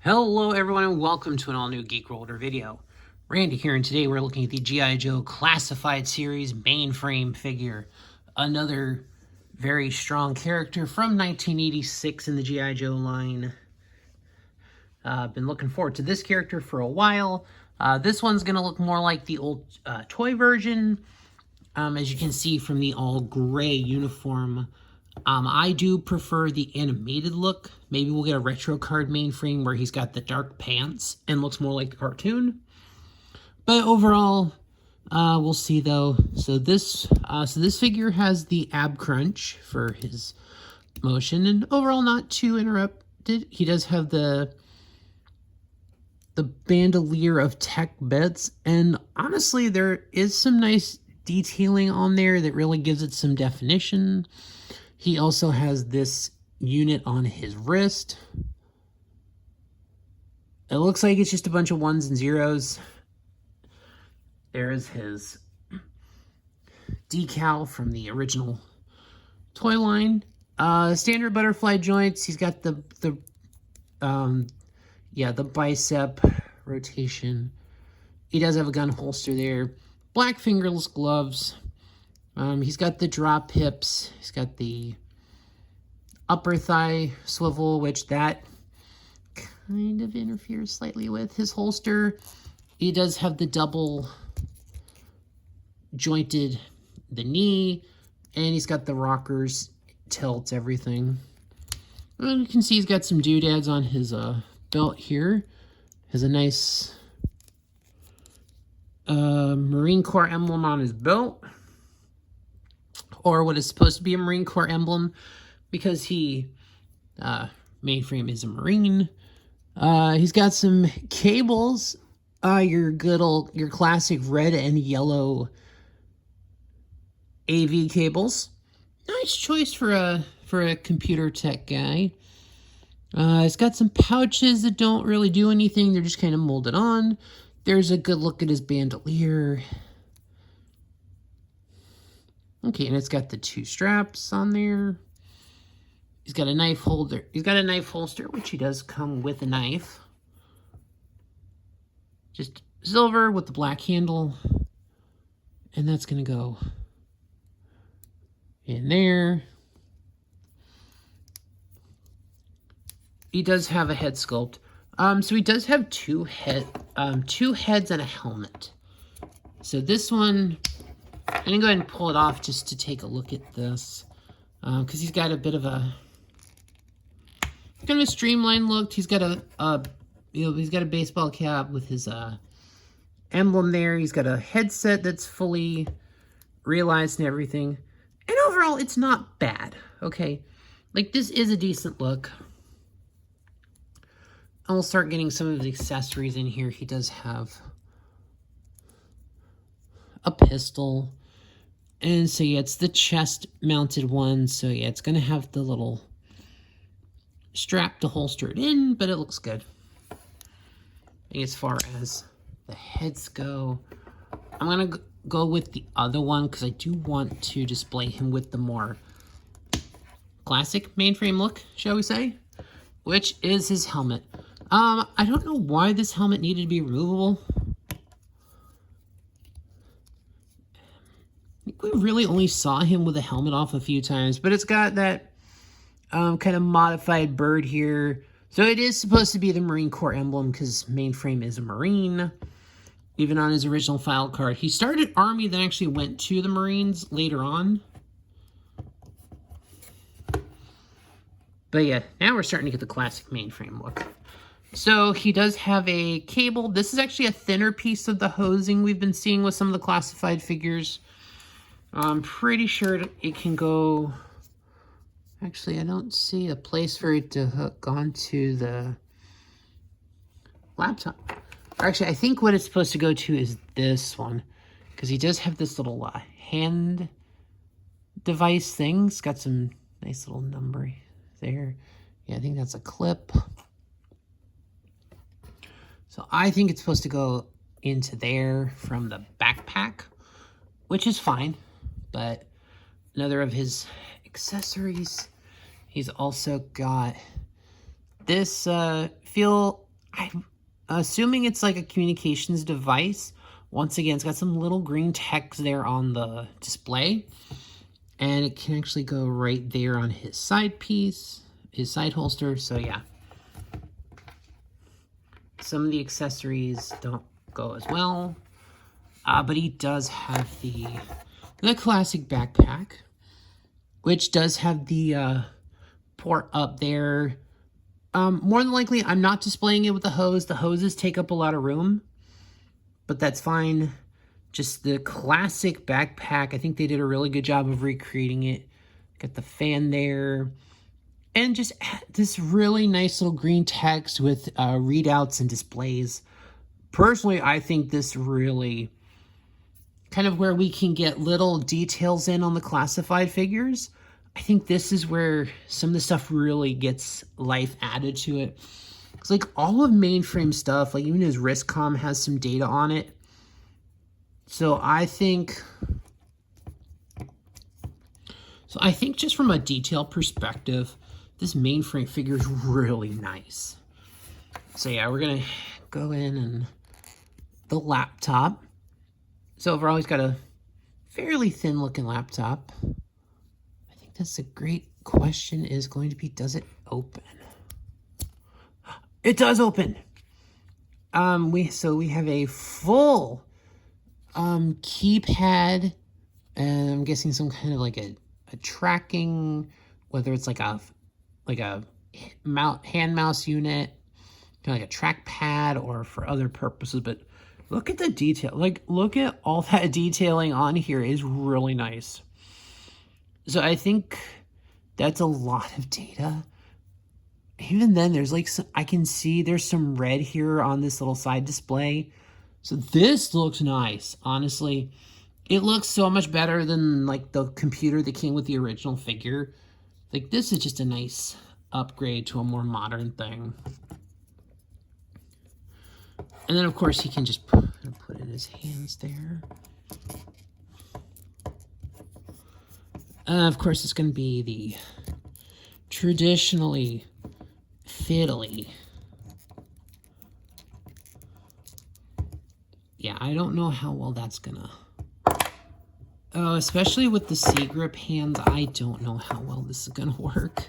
Hello everyone and welcome to an all-new Geek Roller video. Randy here, and today we're looking at the GIJoe Classified Series Mainframe figure. Another very strong character from 1986 in the GIJoe line. Been looking forward to this character for a while. This one's going to look more like the old toy version. As you can see from the all-gray uniform. I do prefer the animated look. Maybe we'll get a retro card Mainframe where he's got the dark pants and looks more like a cartoon. But overall, we'll see though. So this figure has the ab crunch for his motion, and overall not too interrupted. He does have the bandolier of tech bits, and honestly, there is some nice detailing on there that really gives it some definition. He also has this unit on his wrist. It looks like it's just a bunch of ones and zeros. There's his decal from the original toy line. Standard butterfly joints. He's got the bicep rotation. He does have a gun holster there. Black fingerless gloves. He's got the drop hips. He's got the upper thigh swivel, which that kind of interferes slightly with his holster. He does have the double jointed the knee, and he's got the rockers, tilts, everything. And you can see he's got some doodads on his belt here. Has a nice Marine Corps emblem on his belt, or what is supposed to be a Marine Corps emblem, because Mainframe is a Marine. He's got some cables, your classic red and yellow AV cables. Nice choice for a computer tech guy. He's got some pouches that don't really do anything. They're just kind of molded on. There's a good look at his bandolier. Okay, and it's got the two straps on there. He's got a knife holder. He's got a knife holster, which he does come with a knife. Just silver with the black handle. And that's going to go in there. He does have a head sculpt. So he does have two heads and a helmet. So this one, I'm going to go ahead and pull it off just to take a look at this. Because he's got a bit of a kind of a streamlined look. He's got he's got a baseball cap with his emblem there. He's got a headset that's fully realized and everything. And overall, it's not bad. Okay, like this is a decent look. And we'll start getting some of the accessories in here. He does have a pistol. And so, yeah, it's the chest-mounted one. So, yeah, it's going to have the little strap to holster it in, but it looks good. And as far as the heads go, I'm going to go with the other one because I do want to display him with the more classic Mainframe look, shall we say, which is his helmet. I don't know why this helmet needed to be removable. We really only saw him with a helmet off a few times, but it's got that kind of modified bird here. So it is supposed to be the Marine Corps emblem because Mainframe is a Marine, even on his original file card. He started Army, then actually went to the Marines later on. But yeah, now we're starting to get the classic Mainframe look. So he does have a cable. This is actually a thinner piece of the hosing we've been seeing with some of the classified figures. I'm pretty sure it can go... Actually, I don't see a place for it to hook onto the laptop. Actually, I think what it's supposed to go to is this one, because he does have this little hand device thing. It's got some nice little number there. Yeah, I think that's a clip. So I think it's supposed to go into there from the backpack, which is fine. But another of his accessories, he's also got this feel I'm assuming it's like a communications device. Once again, it's got some little green text there on the display. And it can actually go right there on his side piece, his side holster. So yeah. Some of the accessories don't go as well. But he does have the classic backpack, which does have the port up there. More than likely, I'm not displaying it with the hose. The hoses take up a lot of room, but that's fine. Just the classic backpack. I think they did a really good job of recreating it. Got the fan there. And just this really nice little green text with readouts and displays. Personally, I think this really kind of where we can get little details in on the classified figures. I think this is where some of the stuff really gets life added to it. It's like all of Mainframe stuff, like even his wrist comm has some data on it. So I think just from a detail perspective, this Mainframe figure is really nice. So yeah, we're gonna go in and the laptop. So overall, he's got a fairly thin looking laptop. I think that's a great question is going to be, does it open? It does open. We have a full keypad, and I'm guessing some kind of like a tracking, whether it's like a hand mouse unit, kind of like a trackpad, or for other purposes. But look at the detail. Like, look at all that detailing on here is really nice. So I think that's a lot of data. Even then, there's like some, I can see there's some red here on this little side display. So this looks nice, honestly. It looks so much better than like the computer that came with the original figure. Like, this is just a nice upgrade to a more modern thing. And then, of course, he can just put in his hands there. Of course, it's going to be the traditionally fiddly. Yeah, I don't know how well that's going to... Oh, especially with the C-grip hands, I don't know how well this is going to work.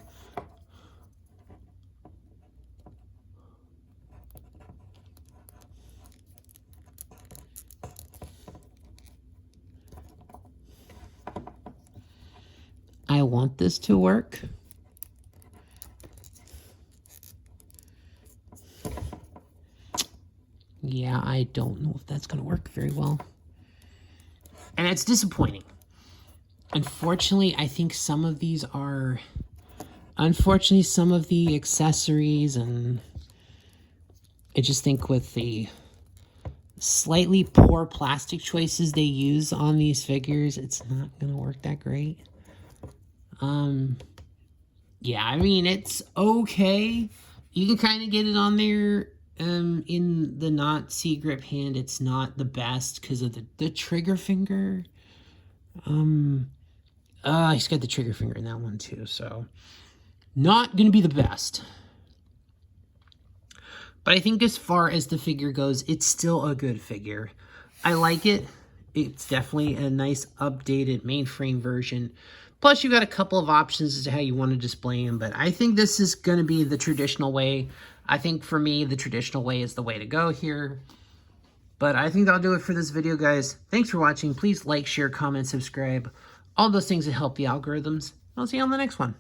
I want this to work. Yeah, I don't know if that's going to work very well. And it's disappointing. Unfortunately, I think some of these are... Unfortunately, some of the accessories, and I just think with the slightly poor plastic choices they use on these figures, it's not going to work that great. Yeah, I mean, it's okay. You can kind of get it on there. In the not C-grip hand, it's not the best because of the trigger finger. He's got the trigger finger in that one too, so not going to be the best. But I think as far as the figure goes, it's still a good figure. I like it. It's definitely a nice updated Mainframe version. Plus, you got a couple of options as to how you want to display them. But I think this is going to be the traditional way. I think for me, the traditional way is the way to go here. But I think that'll do it for this video, guys. Thanks for watching. Please like, share, comment, subscribe. All those things that help the algorithms. I'll see you on the next one.